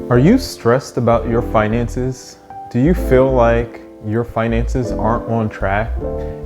Are you stressed about your finances? Do you feel like your finances aren't on track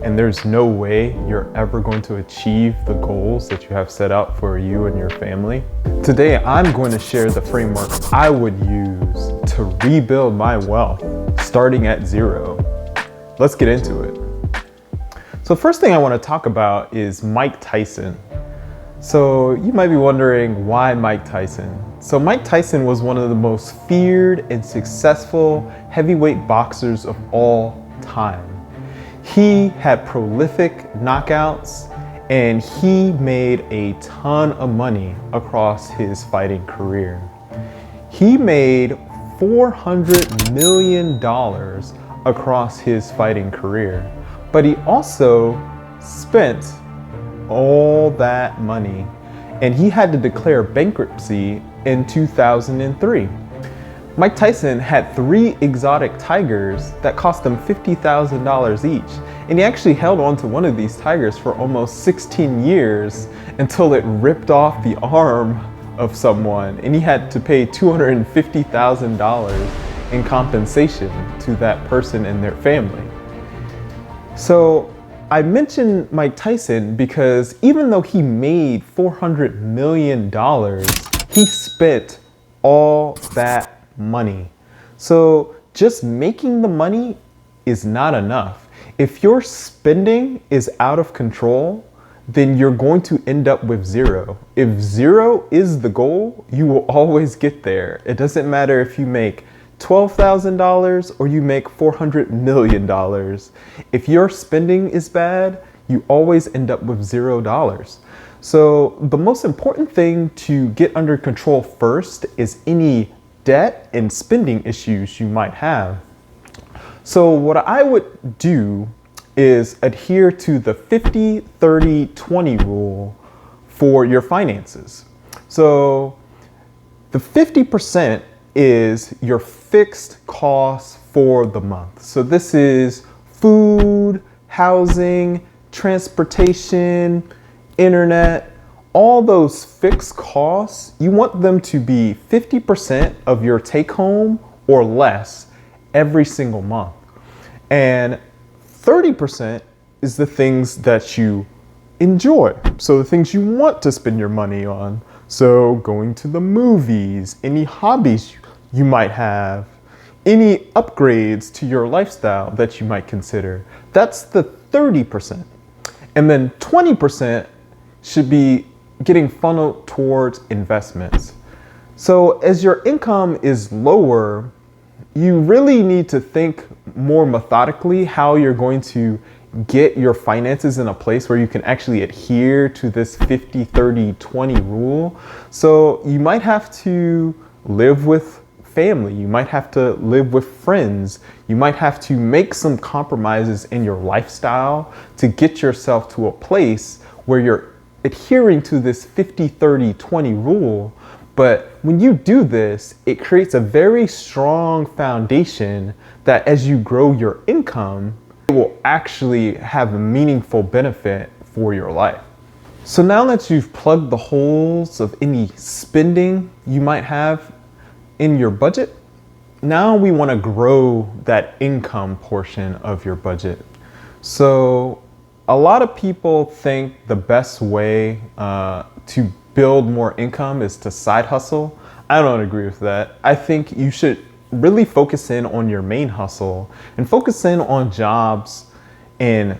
and there's no way you're ever going to achieve the goals that you have set out for you and your family? Today, I'm going to share the framework I would use to rebuild my wealth starting at zero. Let's get into it. So first thing I want to talk about is Mike Tyson. So you might be wondering, why Mike Tyson? So Mike Tyson was one of the most feared and successful heavyweight boxers of all time. He had prolific knockouts and he made a ton of money across his fighting career. He made $400 million across his fighting career, but he also spent all that money and he had to declare bankruptcy in 2003. Mike Tyson had 3 exotic tigers that cost him $50,000 each, and he actually held on to one of these tigers for almost 16 years until it ripped off the arm of someone, and he had to pay $250,000 in compensation to that person and their family. So I mentioned Mike Tyson because even though he made $400 million, he spent all that money. So just making the money is not enough. If your spending is out of control, then you're going to end up with zero. If zero is the goal, you will always get there. It doesn't matter if you make $12,000 or you make $400 million. If your spending is bad, you always end up with $0. So the most important thing to get under control first is any debt and spending issues you might have. So what I would do is adhere to the 50-30-20 rule for your finances. So the 50% is your fixed costs for the month. So this is food, housing, transportation, internet, all those fixed costs. You want them to be 50% of your take home or less every single month. And 30% is the things that you enjoy. So the things you want to spend your money on. So going to the movies, any hobbies you might have, any upgrades to your lifestyle that you might consider. That's the 30%. And then 20% should be getting funneled towards investments. So as your income is lower, you really need to think more methodically how you're going to get your finances in a place where you can actually adhere to this 50-30-20 rule. So you might have to live with family, you might have to live with friends, you might have to make some compromises in your lifestyle to get yourself to a place where you're adhering to this 50-30-20 rule. But when you do this, it creates a very strong foundation that as you grow your income, it will actually have a meaningful benefit for your life. So now that you've plugged the holes of any spending you might have in your budget, now we want to grow that income portion of your budget. So a lot of people think the best way to build more income is to side hustle. I don't agree with that. I think you should really focus in on your main hustle and focus in on jobs and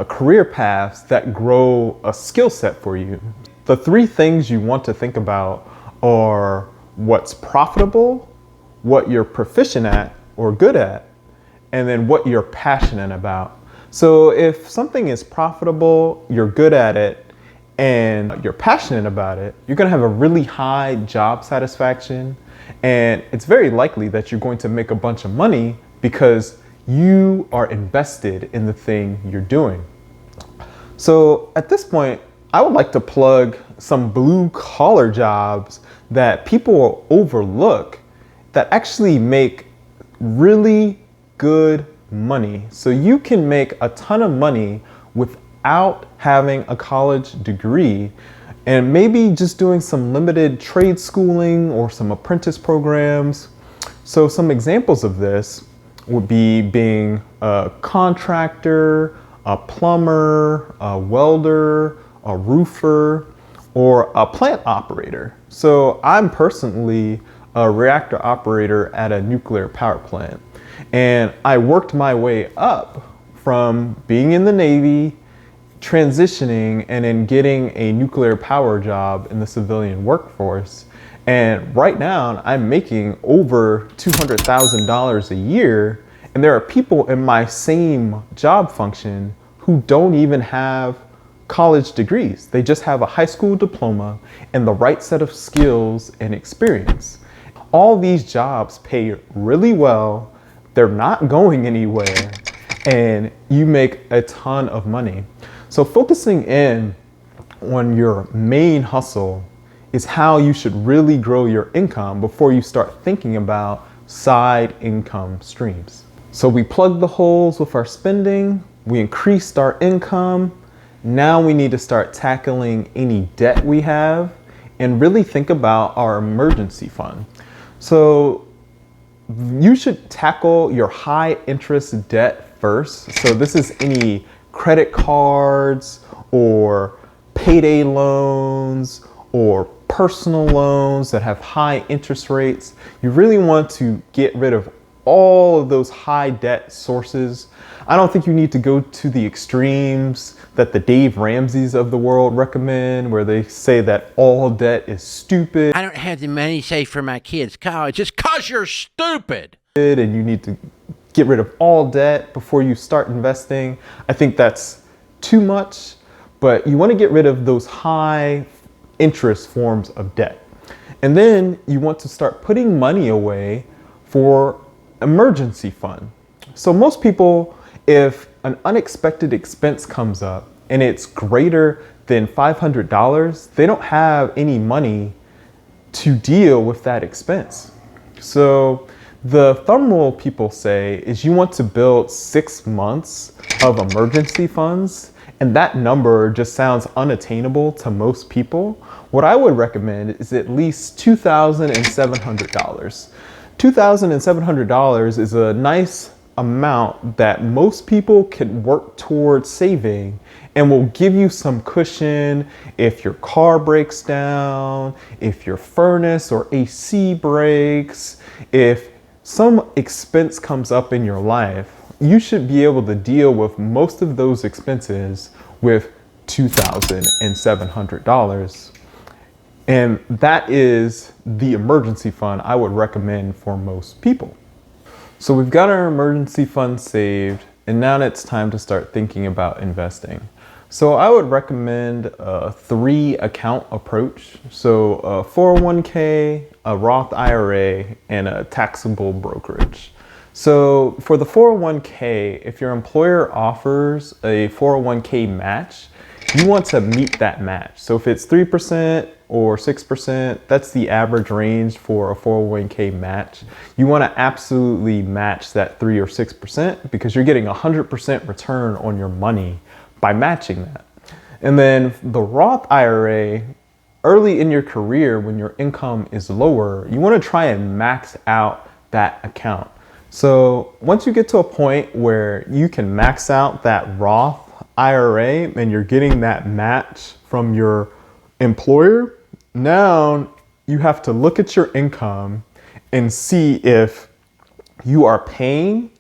career paths that grow a skill set for you. The 3 things you want to think about are what's profitable, what you're proficient at or good at, and then what you're passionate about. So if something is profitable, you're good at it, and you're passionate about it, you're gonna have a really high job satisfaction, and it's very likely that you're going to make a bunch of money because you are invested in the thing you're doing. So at this point, I would like to plug some blue collar jobs that people overlook that actually make really good money. So you can make a ton of money without having a college degree and maybe just doing some limited trade schooling or some apprentice programs. So some examples of this would be being a contractor, a plumber, a welder, a roofer, or a plant operator. So I'm personally a reactor operator at a nuclear power plant. And I worked my way up from being in the Navy, transitioning, and then getting a nuclear power job in the civilian workforce. And right now I'm making over $200,000 a year. And there are people in my same job function who don't even have college degrees. They just have a high school diploma and the right set of skills and experience. All these jobs pay really well. They're not going anywhere, and you make a ton of money. So focusing in on your main hustle is how you should really grow your income before you start thinking about side income streams. So we plugged the holes with our spending, we increased our income. Now we need to start tackling any debt we have and really think about our emergency fund. So you should tackle your high interest debt first. So this is any credit cards or payday loans or personal loans that have high interest rates. You really want to get rid of all of those high debt sources. I don't think you need to go to the extremes that the Dave Ramseys of the world recommend, where they say that all debt is stupid. I don't have the money saved for my kids' college. It's 'cause you're stupid. And you need to get rid of all debt before you start investing. I think that's too much, but you want to get rid of those high interest forms of debt. And then you want to start putting money away for emergency fund. So most people, if an unexpected expense comes up and it's greater than $500, they don't have any money to deal with that expense. So the thumb rule people say is you want to build 6 months of emergency funds, and that number just sounds unattainable to most people. What I would recommend is at least $2,700. $2,700 is a nice amount that most people can work towards saving and will give you some cushion if your car breaks down, if your furnace or AC breaks, if some expense comes up in your life. You should be able to deal with most of those expenses with $2,700. And that is the emergency fund I would recommend for most people. So we've got our emergency fund saved, and now it's time to start thinking about investing. So I would recommend a 3-account approach. So a 401k, a Roth IRA, and a taxable brokerage. So for the 401k, if your employer offers a 401k match, you want to meet that match. So if it's 3% or 6%, that's the average range for a 401k match. You want to absolutely match that 3 or 6% because you're getting 100% return on your money by matching that. And then the Roth IRA, early in your career when your income is lower, you want to try and max out that account. So once you get to a point where you can max out that Roth IRA and you're getting that match from your employer, now you have to look at your income and see if you are paying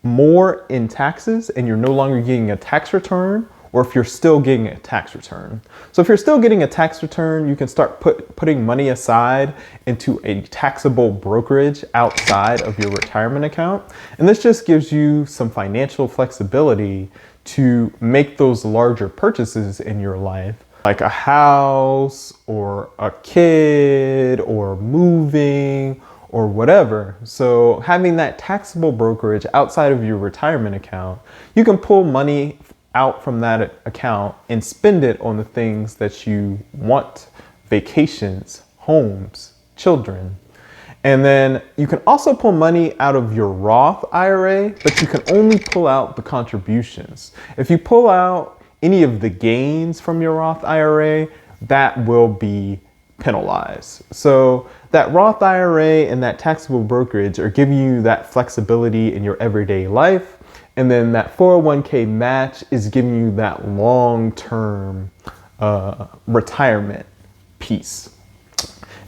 more in taxes and you're no longer getting a tax return, or if you're still getting a tax return. So if you're still getting a tax return, you can start putting money aside into a taxable brokerage outside of your retirement account. And this just gives you some financial flexibility to make those larger purchases in your life, like a house or a kid or moving or whatever. So having that taxable brokerage outside of your retirement account, you can pull money out from that account and spend it on the things that you want: vacations, homes, children. And then you can also pull money out of your Roth IRA, but you can only pull out the contributions. If you pull out any of the gains from your Roth IRA, that will be penalized. So that Roth IRA and that taxable brokerage are giving you that flexibility in your everyday life. And then that 401k match is giving you that long-term retirement piece.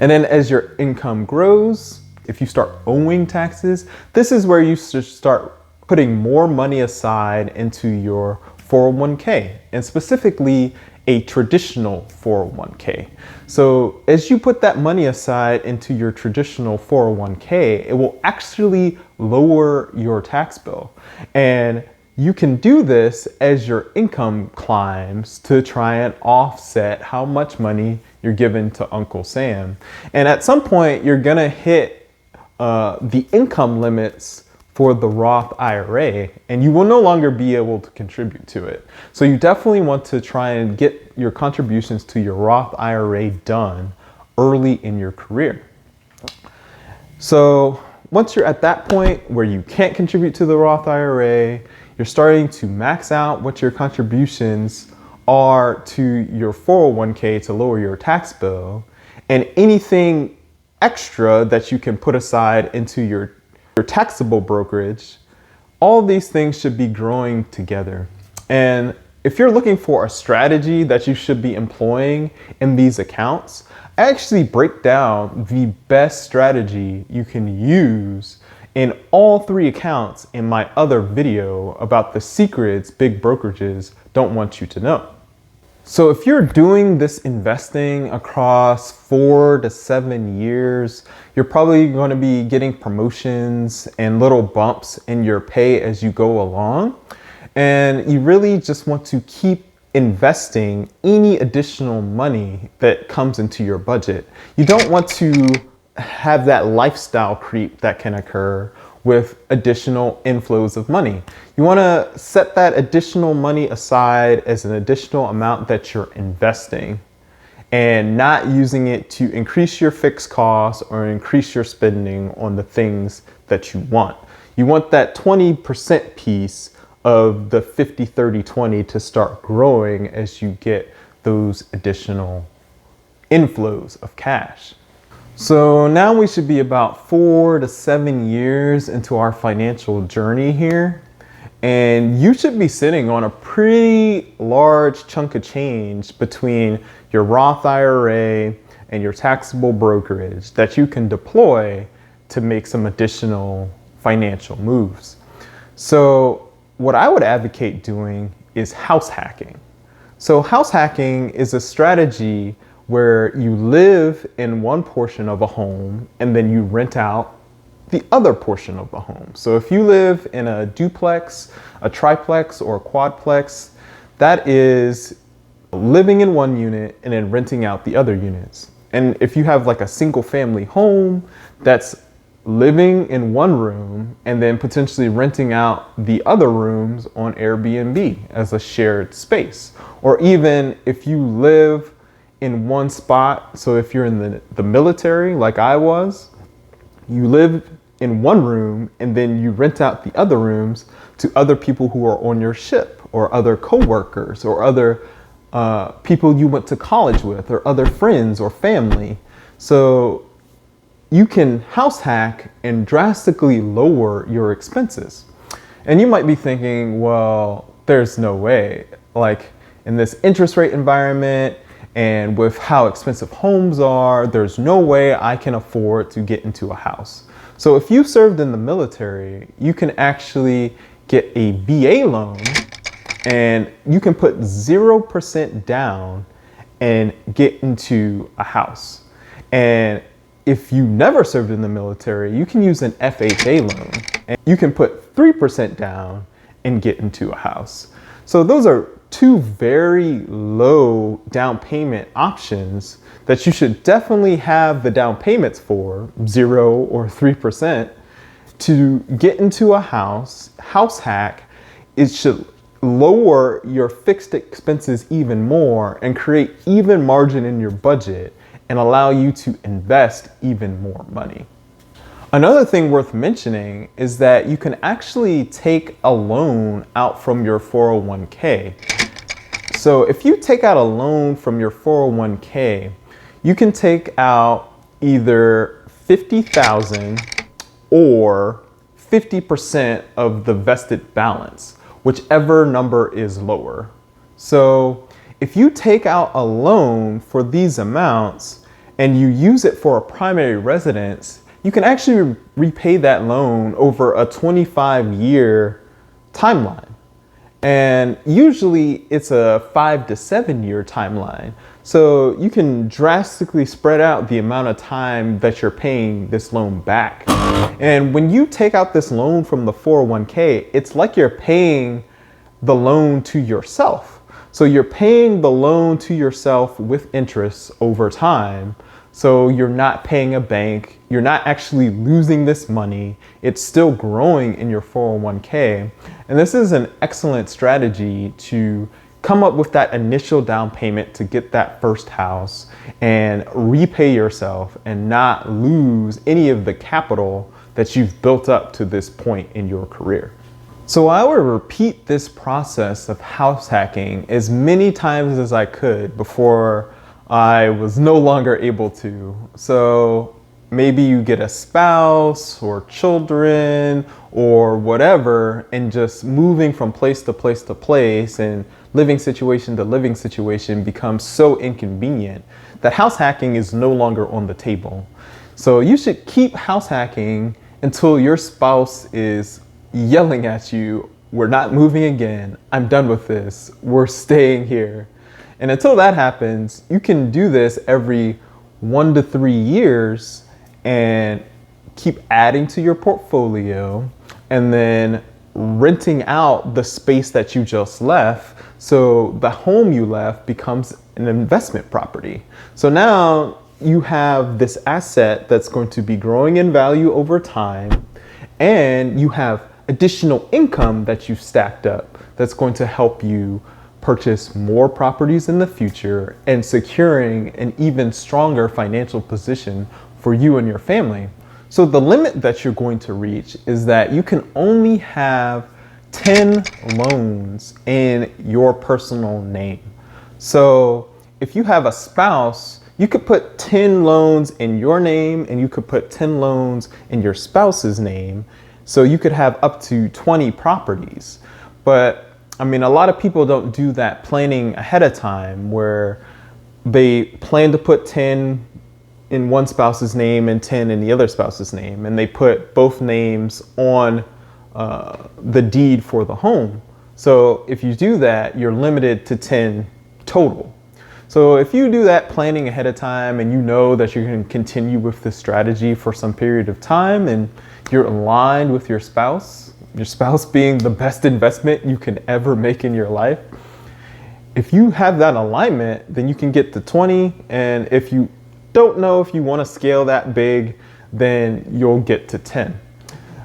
And then as your income grows, if you start owing taxes, this is where you should start putting more money aside into your 401k, and specifically a traditional 401k. So as you put that money aside into your traditional 401k, it will actually lower your tax bill. And you can do this as your income climbs to try and offset how much money you're giving to Uncle Sam. And at some point, you're gonna hit the income limits for the Roth IRA, and you will no longer be able to contribute to it. So you definitely want to try and get your contributions to your Roth IRA done early in your career. So once you're at that point where you can't contribute to the Roth IRA, you're starting to max out what your contributions are to your 401k to lower your tax bill, and anything extra that you can put aside into your taxable brokerage, all these things should be growing together. And if you're looking for a strategy that you should be employing in these accounts, I actually break down the best strategy you can use in all three accounts in my other video about the secrets big brokerages don't want you to know. So if you're doing this investing across 4 to 7 years, you're probably going to be getting promotions and little bumps in your pay as you go along. And you really just want to keep investing any additional money that comes into your budget. You don't want to have that lifestyle creep that can occur with additional inflows of money. You want to set that additional money aside as an additional amount that you're investing and not using it to increase your fixed costs or increase your spending on the things that you want. You want that 20% piece of the 50-30-20 to start growing as you get those additional inflows of cash. So now we should be about 4 to 7 years into our financial journey here. And you should be sitting on a pretty large chunk of change between your Roth IRA and your taxable brokerage that you can deploy to make some additional financial moves. So what I would advocate doing is house hacking. So house hacking is a strategy where you live in one portion of a home and then you rent out the other portion of the home. So if you live in a duplex, a triplex, or a quadplex, that is living in one unit and then renting out the other units. And if you have like a single family home, that's living in one room and then potentially renting out the other rooms on Airbnb as a shared space. Or even if you live in one spot, so if you're in the military like I was, you live in one room and then you rent out the other rooms to other people who are on your ship or other coworkers or other people you went to college with or other friends or family. So you can house hack and drastically lower your expenses. And you might be thinking, well, there's no way. Like in this interest rate environment and with how expensive homes are, there's no way I can afford to get into a house. So if you served in the military, you can actually get a VA loan and you can put 0% down and get into a house. And if you never served in the military, you can use an FHA loan and you can put 3% down and get into a house. So those are two very low down payment options that you should definitely have the down payments for, 0 or 3%, to get into a house. House hack, it should lower your fixed expenses even more and create even margin in your budget and allow you to invest even more money. Another thing worth mentioning is that you can actually take a loan out from your 401k. So if you take out a loan from your 401k, you can take out either 50,000 or 50% of the vested balance, whichever number is lower. So if you take out a loan for these amounts and you use it for a primary residence, you can actually repay that loan over a 25-year timeline. And usually it's a 5 to 7 year timeline. So you can drastically spread out the amount of time that you're paying this loan back. And when you take out this loan from the 401k, it's like you're paying the loan to yourself. So you're paying the loan to yourself with interest over time. So you're not paying a bank, you're not actually losing this money, it's still growing in your 401k. And this is an excellent strategy to come up with that initial down payment to get that first house and repay yourself and not lose any of the capital that you've built up to this point in your career. So I would repeat this process of house hacking as many times as I could before I was no longer able to. So maybe you get a spouse or children or whatever, and just moving from place to place to place and living situation to living situation becomes so inconvenient that house hacking is no longer on the table. So you should keep house hacking until your spouse is yelling at you, "We're not moving again. I'm done with this. We're staying here." And until that happens, you can do this every 1 to 3 years and keep adding to your portfolio and then renting out the space that you just left. So the home you left becomes an investment property. So now you have this asset that's going to be growing in value over time, and you have additional income that you've stacked up that's going to help you purchase more properties in the future and securing an even stronger financial position for you and your family. So the limit that you're going to reach is that you can only have 10 loans in your personal name. So if you have a spouse, you could put 10 loans in your name and you could put 10 loans in your spouse's name. So you could have up to 20 properties. But I mean, a lot of people don't do that planning ahead of time, where they plan to put 10 in one spouse's name and 10 in the other spouse's name, and they put both names on the deed for the home. So if you do that, you're limited to 10 total. So if you do that planning ahead of time and you know that you're going to continue with this strategy for some period of time and you're aligned with your spouse being the best investment you can ever make in your life, if you have that alignment, then you can get to 20. And if you don't know if you want to scale that big, then you'll get to 10.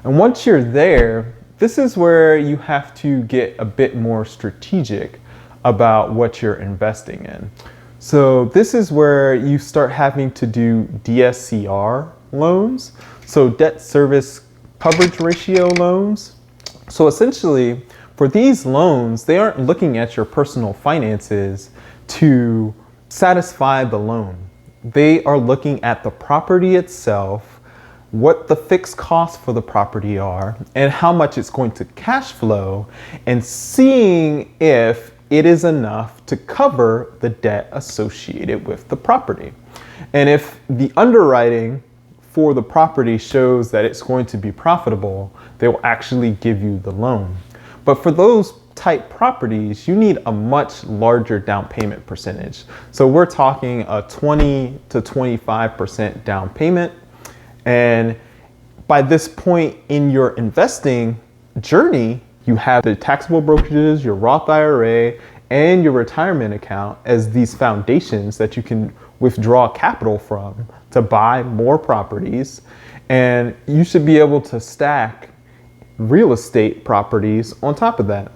And once you're there, this is where you have to get a bit more strategic about what you're investing in. So this is where you start having to do DSCR loans, so debt service coverage ratio loans. So essentially, for these loans, they aren't looking at your personal finances to satisfy the loan. They are looking at the property itself, what the fixed costs for the property are, and how much it's going to cash flow, and seeing if it is enough to cover the debt associated with the property. And if the underwriting for the property shows that it's going to be profitable, they will actually give you the loan. But for those type properties, you need a much larger down payment percentage. So we're talking a 20 to 25% down payment. And by this point in your investing journey, you have the taxable brokerages, your Roth IRA, and your retirement account as these foundations that you can withdraw capital from to buy more properties. And you should be able to stack real estate properties on top of that.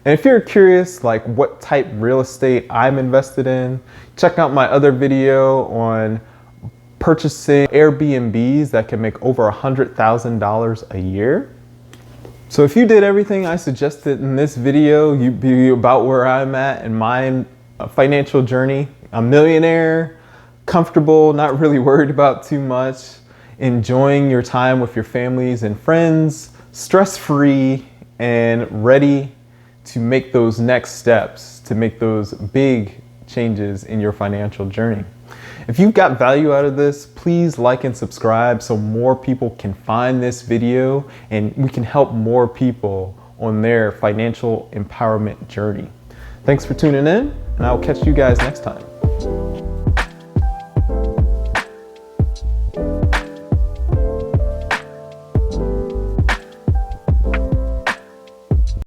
And if you're curious like what type real estate I'm invested in, check out my other video on purchasing Airbnbs that can make over $100,000 a year. So if you did everything I suggested in this video, you'd be about where I'm at in my financial journey. A millionaire, comfortable, not really worried about too much, enjoying your time with your families and friends, stress-free, and ready to make those next steps, to make those big changes in your financial journey. If you've got value out of this, please like and subscribe so more people can find this video and we can help more people on their financial empowerment journey. Thanks for tuning in, and I'll catch you guys next time.